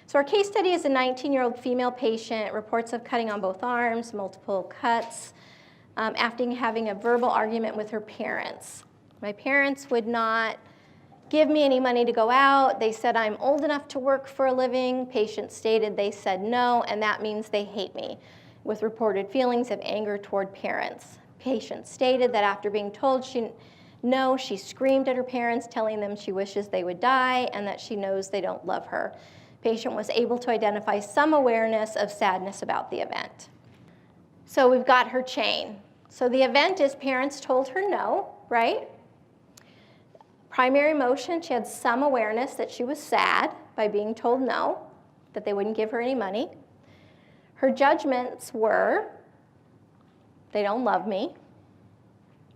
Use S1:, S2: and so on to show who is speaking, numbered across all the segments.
S1: So our case study is a 19-year-old female patient, reports of cutting on both arms, multiple cuts, after having a verbal argument with her parents. My parents would not give me any money to go out. They said I'm old enough to work for a living. Patient stated they said no, and that means they hate me, with reported feelings of anger toward parents. Patient stated that after being told no, she screamed at her parents, telling them she wishes they would die and that she knows they don't love her. Patient was able to identify some awareness of sadness about the event. So we've got her chain. So the event is parents told her no, right? Primary emotion, she had some awareness that she was sad by being told no, that they wouldn't give her any money. Her judgments were, they don't love me,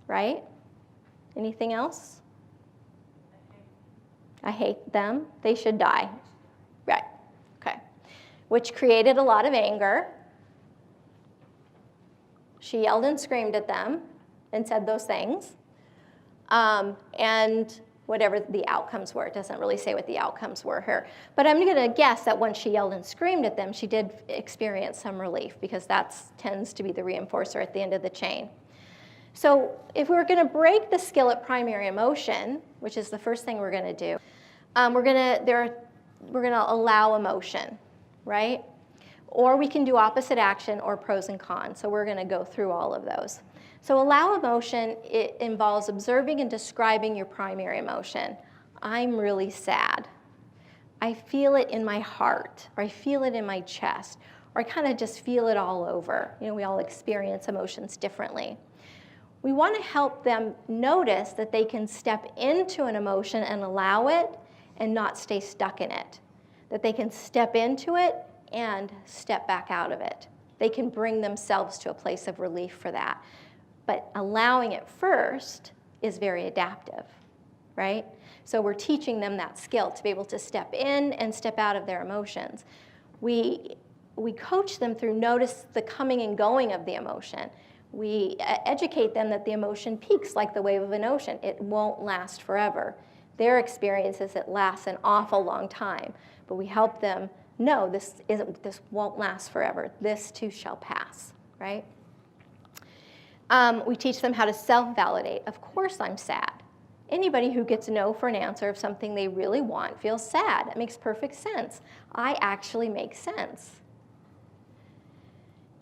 S1: right? Anything else? I hate them. They should die. Right, okay. Which created a lot of anger. She yelled and screamed at them and said those things. And whatever the outcomes were, it doesn't really say what the outcomes were here. But I'm going to guess that when she yelled and screamed at them, she did experience some relief, because that tends to be the reinforcer at the end of the chain. So if we're going to break the skill at primary emotion, which is the first thing we're going to do, we're going to allow emotion, right? Or we can do opposite action or pros and cons. So we're going to go through all of those. So allow emotion, it involves observing and describing your primary emotion. I'm really sad. I feel it in my heart, or I feel it in my chest, or I kind of just feel it all over. You know, we all experience emotions differently. We want to help them notice that they can step into an emotion and allow it and not stay stuck in it. That they can step into it and step back out of it. They can bring themselves to a place of relief for that. But allowing it first is very adaptive, right? So we're teaching them that skill to be able to step in and step out of their emotions. We coach them through notice the coming and going of the emotion. We educate them that the emotion peaks like the wave of an ocean. It won't last forever. Their experience is it lasts an awful long time. But we help them know this won't last forever. This too shall pass, right? We teach them how to self-validate. Of course I'm sad. Anybody who gets no for an answer of something they really want feels sad. That makes perfect sense. I actually make sense.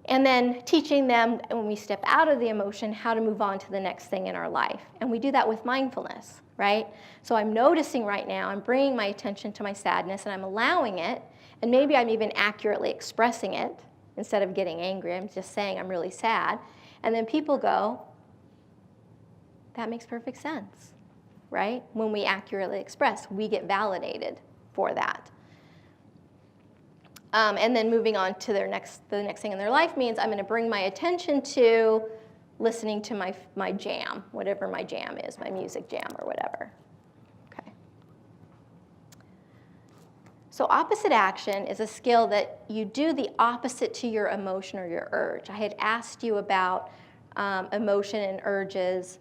S1: And then teaching them, when we step out of the emotion, how to move on to the next thing in our life. And we do that with mindfulness, right? So I'm noticing right now, I'm bringing my attention to my sadness, and I'm allowing it, and maybe I'm even accurately expressing it instead of getting angry. I'm just saying I'm really sad. And then people go, that makes perfect sense, right? When we accurately express, we get validated for that. And then moving on to the next thing in their life means I'm going to bring my attention to listening to my jam, whatever my jam is, my music jam or whatever. Okay. So opposite action is a skill that you do the opposite to your emotion or your urge. I had asked you about emotion and urges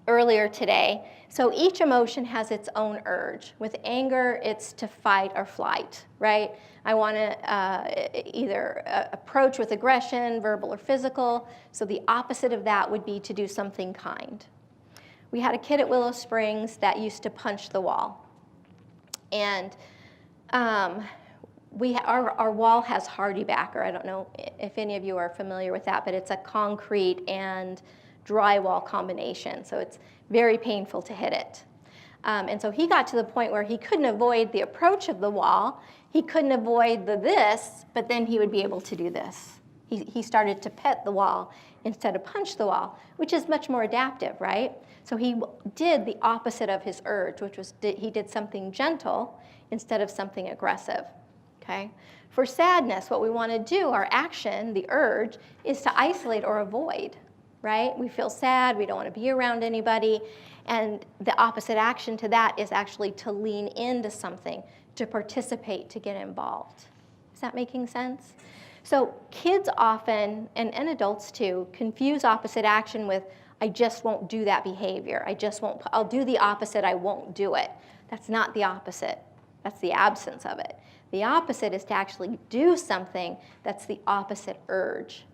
S1: earlier today. So each emotion has its own urge. With anger, it's to fight or flight, right? I want to either approach with aggression, verbal or physical. So the opposite of that would be to do something kind. We had a kid at Willow Springs that used to punch the wall. And our wall has hardy backer. I don't know if any of you are familiar with that, but it's a concrete and drywall combination, so it's very painful to hit it. And so he got to the point where he couldn't avoid the approach of the wall. He couldn't avoid this, but then he would be able to do this. He started to pet the wall instead of punch the wall, which is much more adaptive, right? So he did the opposite of his urge, which was he did something gentle instead of something aggressive, okay? For sadness, what we want to do, our action, the urge, is to isolate or avoid, right? We feel sad, we don't want to be around anybody, and the opposite action to that is actually to lean into something, to participate, to get involved. Is that making sense? So kids often, and adults too, confuse opposite action with, I just won't do that behavior. I'll do the opposite, I won't do it. That's not the opposite. That's the absence of it. The opposite is to actually do something that's the opposite urge.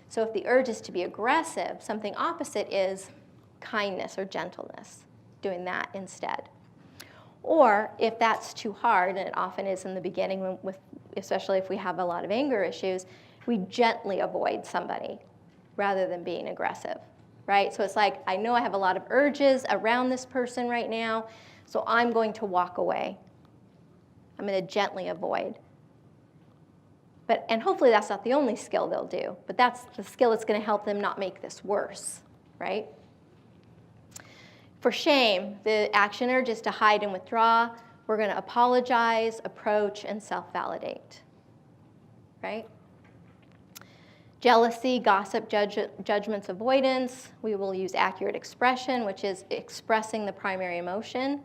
S1: So if the urge is to be aggressive, something opposite is kindness or gentleness, doing that instead. Or if that's too hard, and it often is in the beginning, especially if we have a lot of anger issues, we gently avoid somebody rather than being aggressive, right? So it's like, I know I have a lot of urges around this person right now, so I'm going to walk away. I'm going to gently avoid. And hopefully that's not the only skill they'll do, but that's the skill that's going to help them not make this worse, right? For shame, the action urge is to hide and withdraw. We're going to apologize, approach, and self-validate, right? Jealousy, gossip, judgments, avoidance. We will use accurate expression, which is expressing the primary emotion.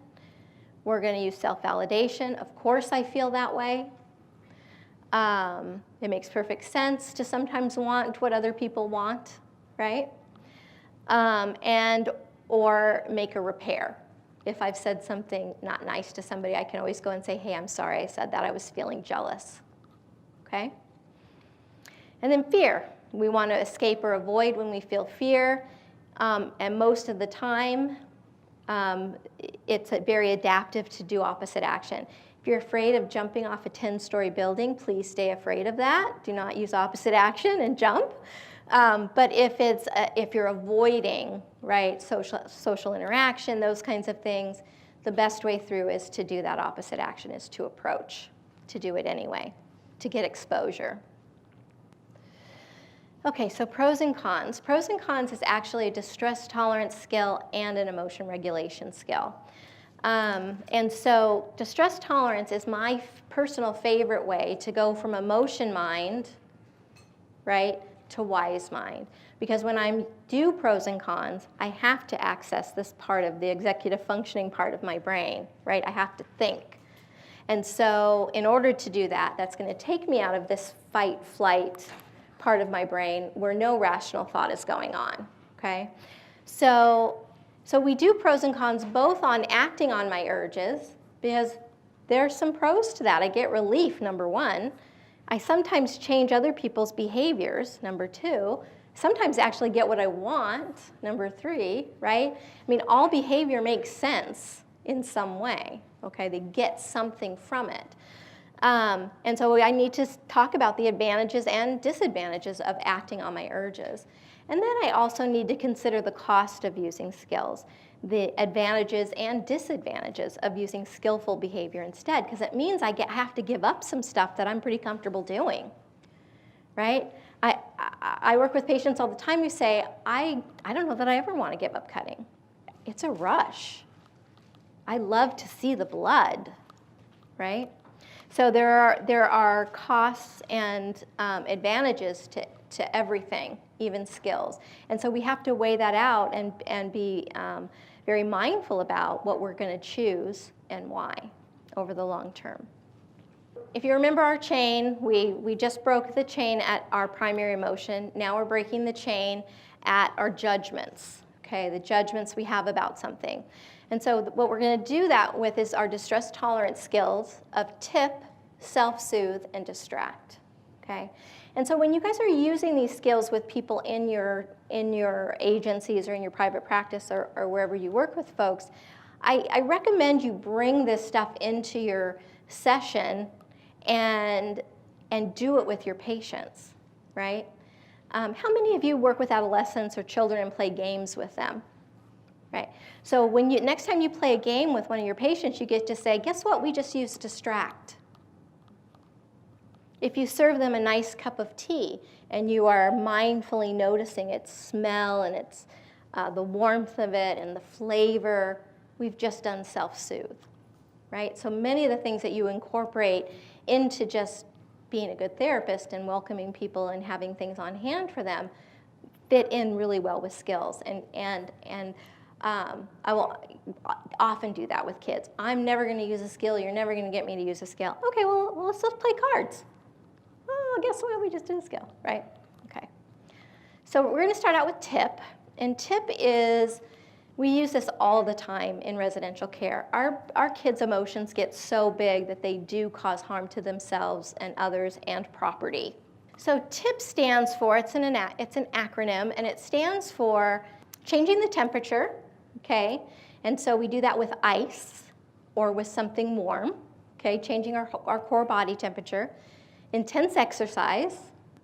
S1: We're going to use self-validation. Of course I feel that way. It makes perfect sense to sometimes want what other people want, right? Or make a repair. If I've said something not nice to somebody, I can always go and say, hey, I'm sorry I said that. I was feeling jealous, okay? And then fear. We want to escape or avoid when we feel fear. And most of the time, it's very adaptive to do opposite action. If you're afraid of jumping off a 10-story building, please stay afraid of that. Do not use opposite action and jump. But if you're avoiding, right, social interaction, those kinds of things, the best way through is to do that opposite action, is to approach, to do it anyway, to get exposure. Okay, so pros and cons. Pros and cons is actually a distress tolerance skill and an emotion regulation skill. And so distress tolerance is my personal favorite way to go from emotion mind, right, to wise mind. Because when I do pros and cons, I have to access this part of the executive functioning part of my brain, right? I have to think. And so in order to do that, that's going to take me out of this fight, flight part of my brain where no rational thought is going on, okay? So we do pros and cons both on acting on my urges, because there's some pros to that. I get relief, number one. I sometimes change other people's behaviors, number two. Sometimes actually get what I want, number three, right? I mean, all behavior makes sense in some way, okay? They get something from it. And so I need to talk about the advantages and disadvantages of acting on my urges. And then I also need to consider the cost of using skills, the advantages and disadvantages of using skillful behavior instead, because it means I have to give up some stuff that I'm pretty comfortable doing, right? I work with patients all the time who say, I don't know that I ever want to give up cutting. It's a rush. I love to see the blood, right? So there are costs and advantages to everything, even skills. And so we have to weigh that out and be very mindful about what we're going to choose and why over the long term. If you remember our chain, we just broke the chain at our primary emotion. Now we're breaking the chain at our judgments, okay, the judgments we have about something. And so what we're going to do that with is our distress tolerance skills of tip, self-soothe, and distract, okay? And so when you guys are using these skills with people in your agencies or in your private practice or wherever you work with folks, I recommend you bring this stuff into your session and do it with your patients, right? How many of you work with adolescents or children and play games with them? Right. So next time you play a game with one of your patients, you get to say, guess what? We just used distract. If you serve them a nice cup of tea and you are mindfully noticing its smell and its the warmth of it and the flavor, we've just done self-soothe, right? So many of the things that you incorporate into just being a good therapist and welcoming people and having things on hand for them fit in really well with skills. And I will often do that with kids. I'm never going to use a skill. You're never going to get me to use a skill. Okay, well let's play cards. Oh, guess what? We just did a skill, right? Okay. So we're going to start out with tip. And tip is We use this all the time in residential care. Our kids' emotions get so big that they do cause harm to themselves and others and property. So TIP stands for, it's an acronym, and it stands for changing the temperature, okay? And so we do that with ice or with something warm, okay? Changing our core body temperature. Intense exercise,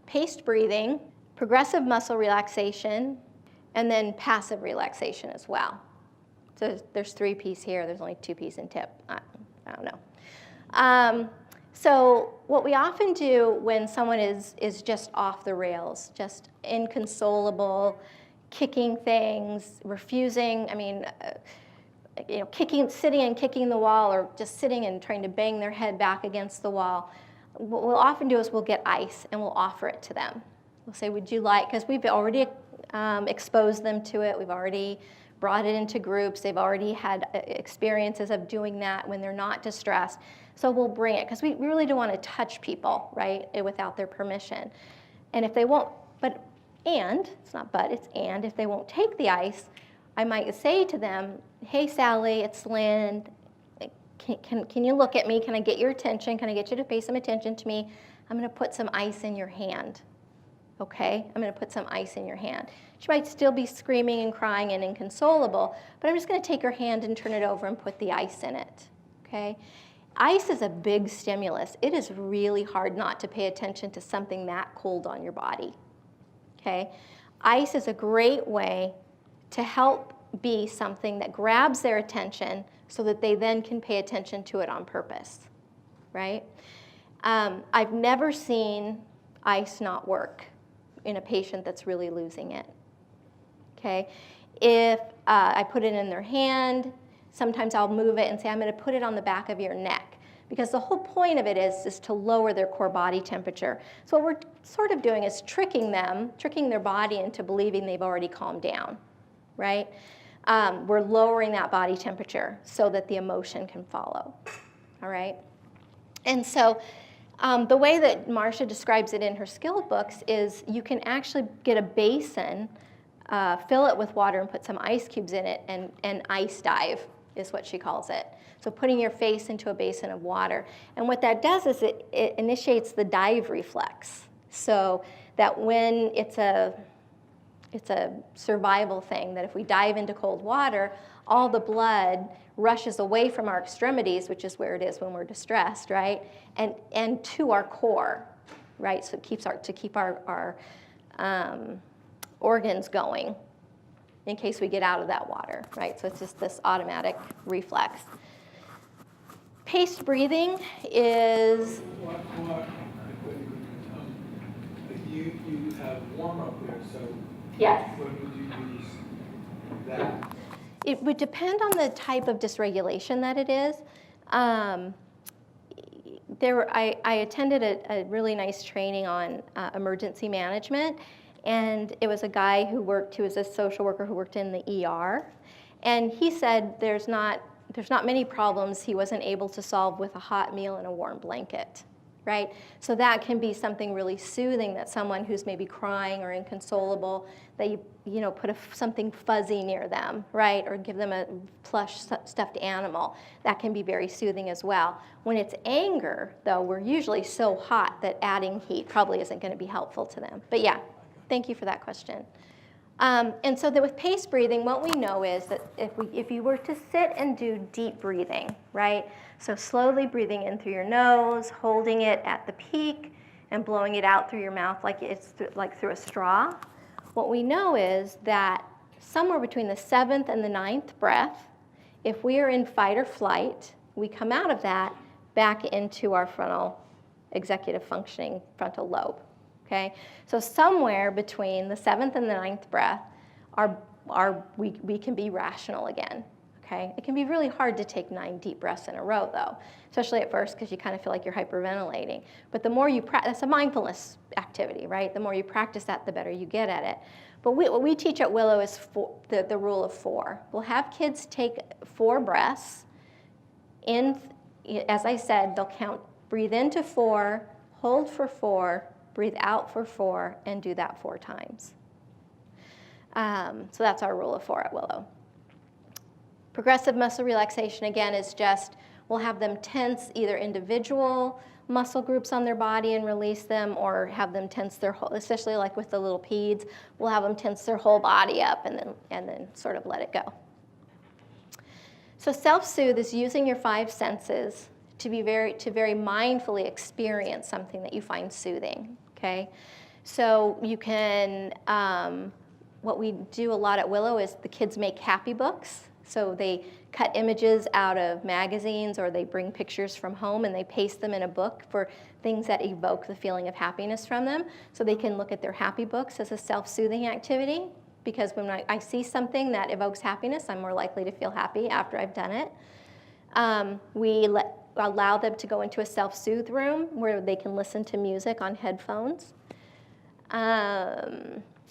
S1: paced breathing, progressive muscle relaxation, and then passive relaxation as well. So there's 3 P's here. There's only 2 P's in TIP. I don't know. So what we often do when someone is just off the rails, just inconsolable, kicking things, refusing, sitting and kicking the wall, or just sitting and trying to bang their head back against the wall, what we'll often do is we'll get ice and we'll offer it to them. We'll say, would you like, because we've already exposed them to it, we've already brought it into groups, they've already had experiences of doing that when they're not distressed. So we'll bring it, because we really don't want to touch people, right, without their permission. And if they won't, if they won't take the ice, I might say to them, hey, Sally, it's Lynn. Can you look at me? Can I get your attention? Can I get you to pay some attention to me? I'm going to put some ice in your hand. Okay? I'm going to put some ice in your hand. She might still be screaming and crying and inconsolable, but I'm just going to take her hand and turn it over and put the ice in it. Okay? Ice is a big stimulus. It is really hard not to pay attention to something that cold on your body. Okay? Ice is a great way to help be something that grabs their attention so that they then can pay attention to it on purpose, right? I've never seen ice not work in a patient that's really losing it, okay? If I put it in their hand, sometimes I'll move it and say, I'm going to put it on the back of your neck, because the whole point of it is to lower their core body temperature. So what we're sort of doing is tricking their body into believing they've already calmed down, right? We're lowering that body temperature so that the emotion can follow, all right? And so the way that Marcia describes it in her skill books is you can actually get a basin, fill it with water and put some ice cubes in it, and ice dive is what she calls it. So putting your face into a basin of water. And what that does is it initiates the dive reflex, so that when it's a survival thing, that if we dive into cold water, all the blood rushes away from our extremities, which is where it is when we're distressed, right? And to our core, right? So it keeps our organs going in case we get out of that water, right? So it's just this automatic reflex. Paced breathing is...
S2: You have warm up there, so
S1: yes.
S2: When would you use that?
S1: It would depend on the type of dysregulation that it is. I attended a really nice training on emergency management, and it was a guy who was a social worker who worked in the ER, and he said there's not many problems he wasn't able to solve with a hot meal and a warm blanket. Right? So that can be something really soothing, that someone who's maybe crying or inconsolable, that you put something fuzzy near them, right? Or give them a plush stuffed animal. That can be very soothing as well. When it's anger, though, we're usually so hot that adding heat probably isn't going to be helpful to them. But yeah, thank you for that question. And so that with paced breathing, what we know is that if you were to sit and do deep breathing, right? So slowly breathing in through your nose, holding it at the peak, and blowing it out through your mouth like it's like through a straw. What we know is that somewhere between the 7th and the 9th breath, if we are in fight or flight, we come out of that back into our frontal executive functioning frontal lobe. Okay, so somewhere between the 7th and the 9th breath, we can be rational again. Okay, it can be really hard to take 9 deep breaths in a row, though, especially at first, because you kind of feel like you're hyperventilating. But the more you practice, that's a mindfulness activity, right? The more you practice that, the better you get at it. But what we teach at Willow is the rule of 4. We'll have kids take 4 breaths. As I said, they'll breathe into 4, hold for 4. Breathe out for 4, and do that 4 times. So that's our rule of 4 at Willow. Progressive muscle relaxation, again, is just, we'll have them tense either individual muscle groups on their body and release them, or have them tense their whole, especially like with the little peds, we'll have them tense their whole body up and then sort of let it go. So self-soothe is using your 5 senses to very mindfully experience something that you find soothing, okay? So you can, what we do a lot at Willow is the kids make happy books. So they cut images out of magazines, or they bring pictures from home and they paste them in a book for things that evoke the feeling of happiness from them. So they can look at their happy books as a self-soothing activity, because when I see something that evokes happiness, I'm more likely to feel happy after I've done it. We allow them to go into a self-soothe room where they can listen to music on headphones.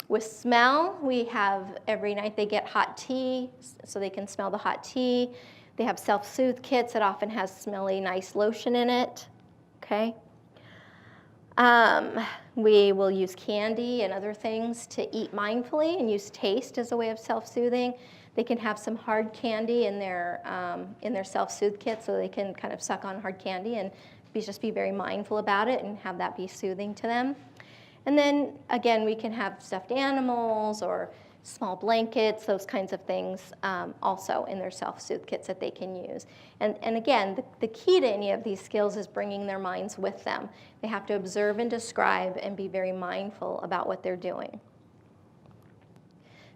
S1: With smell, we have every night they get hot tea, so they can smell the hot tea. They have self-soothe kits that often has smelly, nice lotion in it, okay? We will use candy and other things to eat mindfully and use taste as a way of self-soothing. They can have some hard candy in their self-soothe kit, so they can kind of suck on hard candy and just be very mindful about it and have that be soothing to them. And then, again, we can have stuffed animals or small blankets, those kinds of things, also in their self-soothe kits that they can use. And again, the key to any of these skills is bringing their minds with them. They have to observe and describe and be very mindful about what they're doing.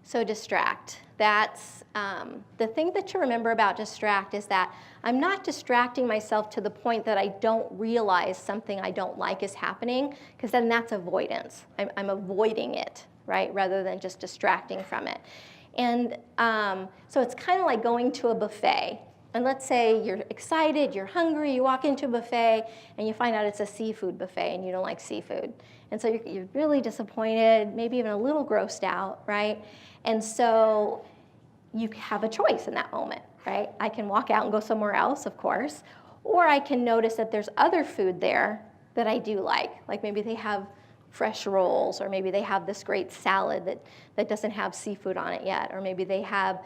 S1: So distract. That's the thing that you remember about distract is that I'm not distracting myself to the point that I don't realize something I don't like is happening, because then that's avoidance. I'm avoiding it, right, rather than just distracting from it. And so it's kind of like going to a buffet. And let's say you're excited, you're hungry, you walk into a buffet, and you find out it's a seafood buffet and you don't like seafood. And so you're really disappointed, maybe even a little grossed out, right? And so you have a choice in that moment, right? I can walk out and go somewhere else, of course, or I can notice that there's other food there that I do like maybe they have fresh rolls, or maybe they have this great salad that doesn't have seafood on it yet, or maybe they have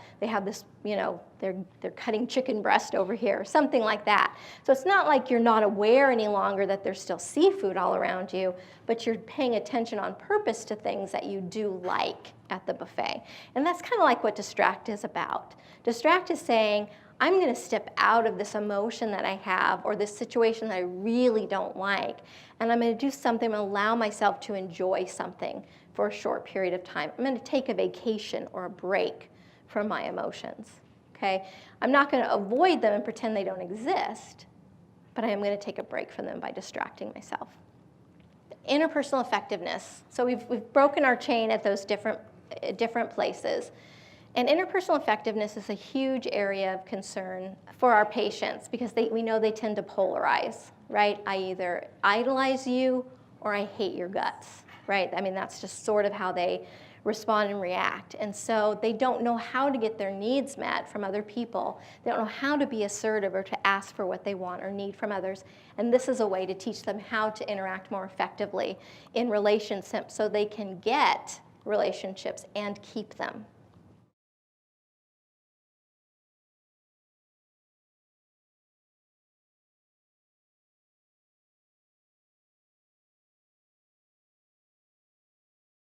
S1: this, you know, they're cutting chicken breast over here, or something like that. So it's not like you're not aware any longer that there's still seafood all around you, but you're paying attention on purpose to things that you do like at the buffet. And that's kind of like what distract is about. Distract is saying, I'm going to step out of this emotion that I have, or this situation that I really don't like, and I'm going to do something, I'm going to allow myself to enjoy something for a short period of time. I'm going to take a vacation or a break from my emotions, okay? I'm not going to avoid them and pretend they don't exist, but I am going to take a break from them by distracting myself. Interpersonal effectiveness. So we've broken our chain at those different places. And interpersonal effectiveness is a huge area of concern for our patients, because we know they tend to polarize, right? I either idolize you or I hate your guts, right? I mean, that's just sort of how they respond and react. And so they don't know how to get their needs met from other people. They don't know how to be assertive or to ask for what they want or need from others. And this is a way to teach them how to interact more effectively in relationships so they can get relationships and keep them.